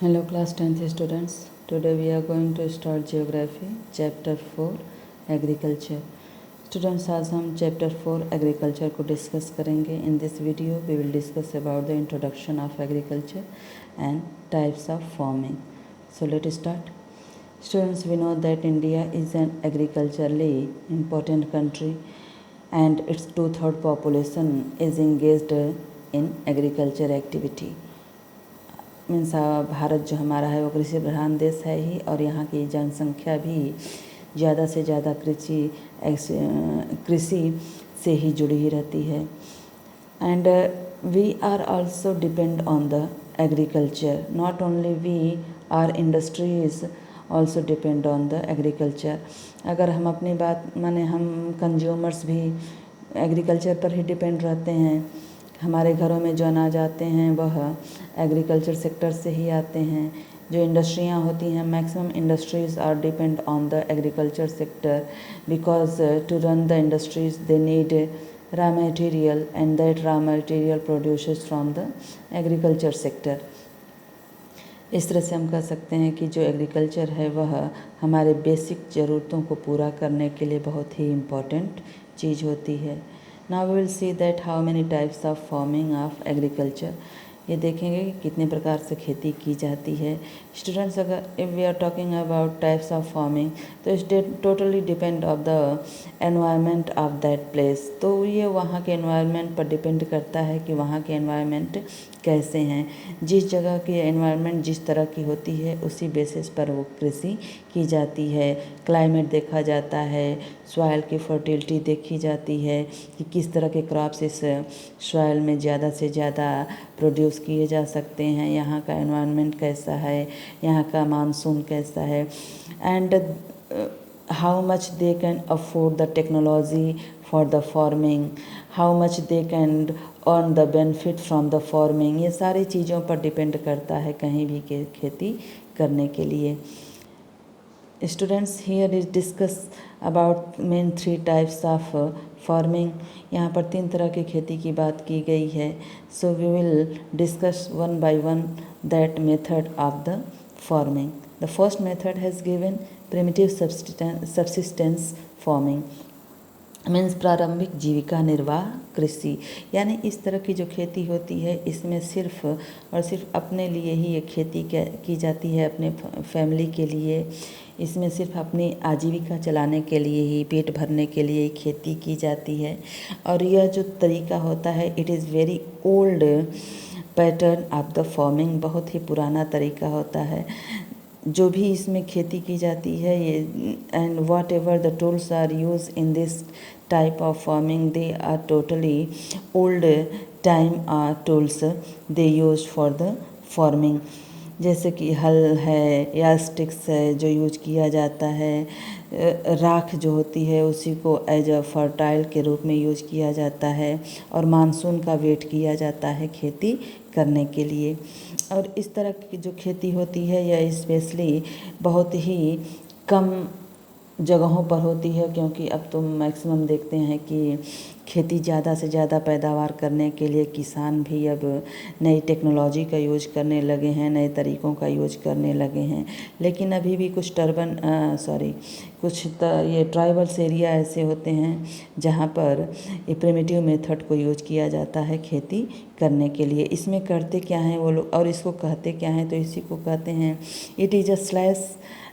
Hello class 10th students. Today we are going to start geography chapter 4 agriculture. Students, आज हम chapter 4 agriculture को discuss करेंगे. In this video we will discuss about the introduction of agriculture and types of farming. So let's start. Students, we know that India is an agriculturally important country and its 2/3 population is engaged in agriculture activity. Means Bharat जो हमारा है वो कृषि प्रधान देश है ही, और यहाँ की जनसंख्या भी ज़्यादा से ज़्यादा कृषि से ही जुड़ी ही रहती है. And we are also depend on the agriculture. Not only we, are industries also depend on the agriculture. अगर हम अपनी बात माने, हम कंज्यूमर्स भी एग्रीकल्चर पर ही डिपेंड रहते हैं. हमारे घरों में जो अनाज आते हैं वह एग्रीकल्चर सेक्टर से ही आते हैं. जो इंडस्ट्रियां होती हैं, maximum industries are depend on the agriculture sector, because to run the industries they need raw material and that raw material produces from the agriculture sector. इस तरह से हम कह सकते हैं कि जो एग्रीकल्चर है वह हमारे बेसिक ज़रूरतों को पूरा करने के लिए बहुत ही इम्पॉर्टेंट चीज़ होती है. Now we will see that how many types of farming of agriculture. ये देखेंगे कि कितने प्रकार से खेती की जाती है. स्टूडेंट्स, अगर if we are talking about types of farming, तो is totally depend of the environment of that place. तो ये वहाँ के एनवायरनमेंट पर डिपेंड करता है कि वहाँ के एनवायरनमेंट कैसे हैं. जिस जगह की एनवायरनमेंट जिस तरह की होती है उसी बेसिस पर वो कृषि की जाती है. क्लाइमेट देखा जाता है, सॉइल की फर्टिलिटी देखी जाती है कि किस तरह के क्रॉप्स इस सॉइल में ज़्यादा से ज़्यादा प्रोड्यूस किए जा सकते हैं. यहाँ का एनवायरनमेंट कैसा है, यहाँ का मानसून कैसा है, and how much they can afford the technology for the farming, how much they can earn the benefit from the farming. ये सारी चीज़ों पर डिपेंड करता है कहीं भी खेती करने के लिए. Students, here is discuss about main 3 types of farming. यहाँ पर 3 तरह की खेती की बात की गई है. So we will discuss one by one that method of the farming. The first method has given primitive subsistence farming, means प्रारंभिक जीविका निर्वाह कृषि. यानी इस तरह की जो खेती होती है इसमें सिर्फ और सिर्फ अपने लिए ही ये खेती की जाती है, अपने फैमिली के लिए. इसमें सिर्फ अपनी आजीविका चलाने के लिए ही, पेट भरने के लिए खेती की जाती है. और यह जो तरीका होता है, it is very old pattern of the farming. बहुत ही पुराना तरीका होता है जो भी इसमें खेती की जाती है. ये and whatever the tools are use in this type of farming, they are totally old time tools they use for the farming. जैसे कि हल है या स्टिक्स है जो यूज किया जाता है. राख जो होती है उसी को एज अ फर्टाइल के रूप में यूज किया जाता है, और मानसून का वेट किया जाता है खेती करने के लिए. और इस तरह की जो खेती होती है यह स्पेशली बहुत ही कम जगहों पर होती है, क्योंकि अब तो मैक्सिमम देखते हैं कि खेती ज़्यादा से ज़्यादा पैदावार करने के लिए किसान भी अब नई टेक्नोलॉजी का यूज करने लगे हैं, नए तरीक़ों का यूज करने लगे हैं. लेकिन अभी भी कुछ ये ट्राइबल्स एरिया ऐसे होते हैं जहाँ पर ये प्रिमिटिव मेथड को यूज किया जाता है खेती करने के लिए. इसमें करते क्या हैं वो लोग और इसको कहते क्या हैं, तो इसी को कहते हैं it is a slash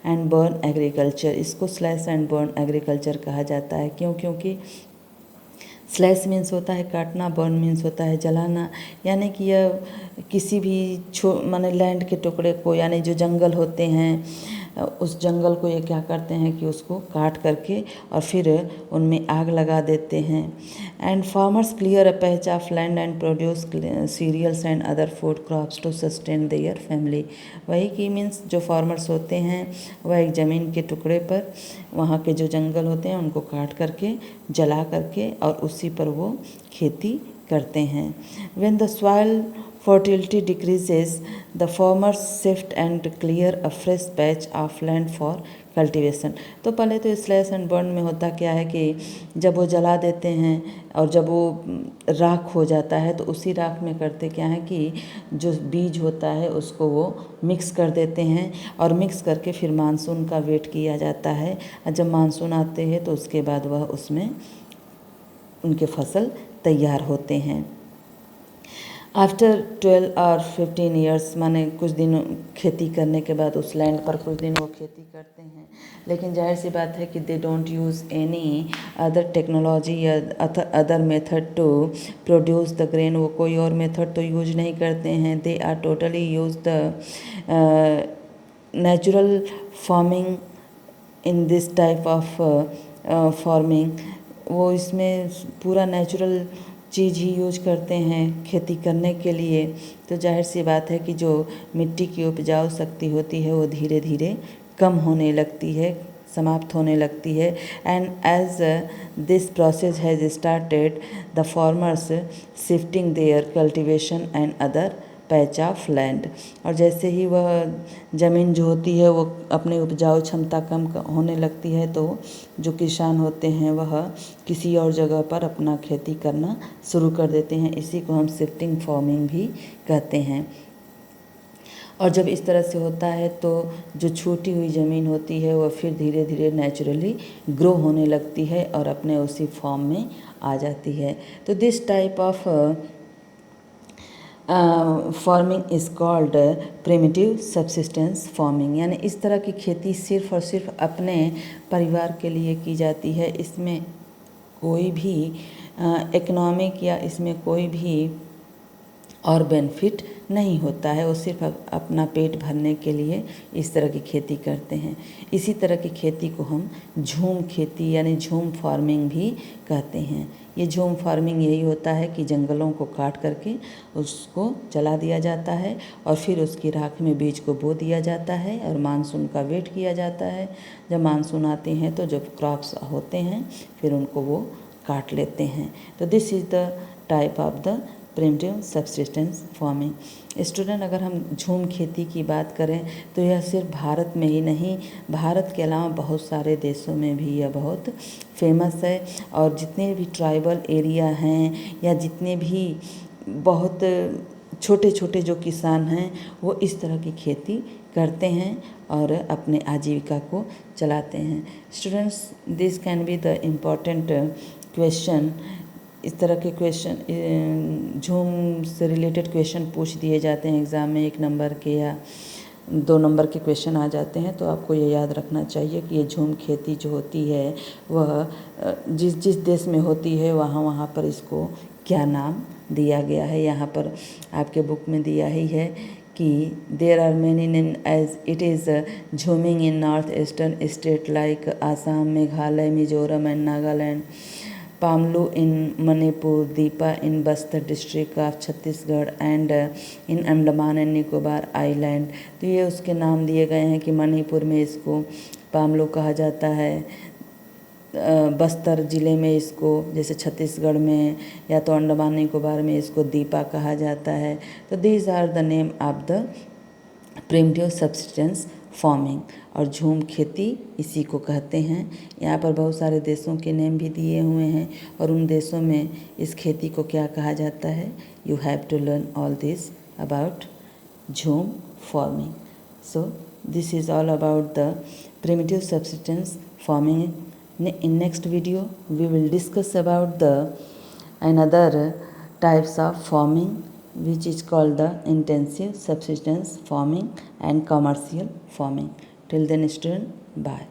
and burn agriculture. इसको स्लैश एंड बर्न एग्रीकल्चर कहा जाता है. क्योंकि स्लैश मीन्स होता है काटना, बर्न मीन्स होता है जलाना. यानी कि यह किसी भी माने लैंड के टुकड़े को, यानी जो जंगल होते हैं उस जंगल को ये क्या करते हैं कि उसको काट करके और फिर उनमें आग लगा देते हैं. And farmers clear a patch of land and produce cereals and other food crops to sustain their family. वही कि मीन्स जो फार्मर्स होते हैं वह एक ज़मीन के टुकड़े पर वहाँ के जो जंगल होते हैं उनको काट करके, जला करके और उसी पर वो खेती करते हैं. When the soil fertility decreases, the farmers shift and clear a fresh patch of land for cultivation. तो पहले तो स्लैश एंड बर्न में होता क्या है कि जब वो जला देते हैं और जब वो राख हो जाता है तो उसी राख में करते क्या है कि जो बीज होता है उसको वो मिक्स कर देते हैं और मिक्स करके फिर मानसून का वेट किया जाता है। और जब मानसून आते हैं तो उसके बाद वह उसमें उनके फसल तैयार होते हैं। आफ्टर 12 और 15 ईयर्स, माने कुछ दिन खेती करने के बाद उस लैंड पर कुछ दिन वो खेती करते हैं, लेकिन जाहिर सी बात है कि they don't use any other technology या other method to produce the grain. वो कोई और मेथड तो यूज नहीं करते हैं। They are totally use the natural farming in this type of farming. वो इसमें पूरा नेचुरल चीज़ ही यूज करते हैं खेती करने के लिए। तो जाहिर सी बात है कि जो मिट्टी की उपजाऊ शक्ति होती है वो धीरे धीरे कम होने लगती है, समाप्त होने लगती है। And as this process has started the farmers shifting their cultivation and other patch of land. और जैसे ही वह ज़मीन जो होती है वो अपनी उपजाऊ क्षमता कम होने लगती है तो जो किसान होते हैं वह किसी और जगह पर अपना खेती करना शुरू कर देते हैं। इसी को हम शिफ्टिंग फार्मिंग भी कहते हैं। और जब इस तरह से होता है तो जो छूटी हुई ज़मीन होती है वह फिर धीरे धीरे नेचुरली ग्रो होने लगती है और अपने उसी फॉर्म में आ जाती है। तो this type of farming is called primitive subsistence farming. यानी इस तरह की खेती सिर्फ़ और सिर्फ अपने परिवार के लिए की जाती है। इसमें कोई भी इकोनॉमिक या इसमें कोई भी और बेनिफिट नहीं होता है। वो सिर्फ अपना पेट भरने के लिए इस तरह की खेती करते हैं। इसी तरह की खेती को हम झूम खेती यानी झूम फार्मिंग भी कहते हैं। ये झूम फार्मिंग यही होता है कि जंगलों को काट करके उसको जला दिया जाता है और फिर उसकी राख में बीज को बो दिया जाता है और मानसून का वेट किया जाता है। जब मानसून आते हैं तो जब क्रॉप्स होते हैं फिर उनको वो काट लेते हैं। तो this is the type of the primitive subsistence farming. Student, अगर हम झूम खेती की बात करें तो यह सिर्फ भारत में ही नहीं, भारत के अलावा बहुत सारे देशों में भी यह बहुत फेमस है। और जितने भी ट्राइबल एरिया हैं या जितने भी बहुत छोटे छोटे जो किसान हैं वो इस तरह की खेती करते हैं और अपने आजीविका को चलाते हैं। Students, this can be the important question. इस तरह के क्वेश्चन झूम से रिलेटेड क्वेश्चन पूछ दिए जाते हैं एग्ज़ाम में, 1 नंबर के या 2 नंबर के क्वेश्चन आ जाते हैं। तो आपको ये याद रखना चाहिए कि ये झूम खेती जो होती है वह जिस जिस देश में होती है वहाँ पर इसको क्या नाम दिया गया है। यहाँ पर आपके बुक में दिया ही है कि there are many name as it is jhuming in North Eastern state like Assam, Meghalaya, Mizoram and Nagaland, Pamlou in Manipur, Dipa in Bastar district of Chhattisgarh and in Andaman and Nicobar island. तो ये उसके नाम दिए गए हैं कि मणिपुर में इसको पामलू कहा जाता है, बस्तर ज़िले में इसको, जैसे छत्तीसगढ़ में या तो अंडमान निकोबार में इसको दीपा कहा जाता है। तो these are the name of the primitive subsistence farming. और झूम खेती इसी को कहते हैं। यहाँ पर बहुत सारे देशों के नेम भी दिए हुए हैं और उन देशों में इस खेती को क्या कहा जाता है। You have to learn all this about jhum farming. So this is all about the primitive subsistence farming. In next video we will discuss about the another types of farming which is called the intensive subsistence farming and commercial farming. Till then student, bye.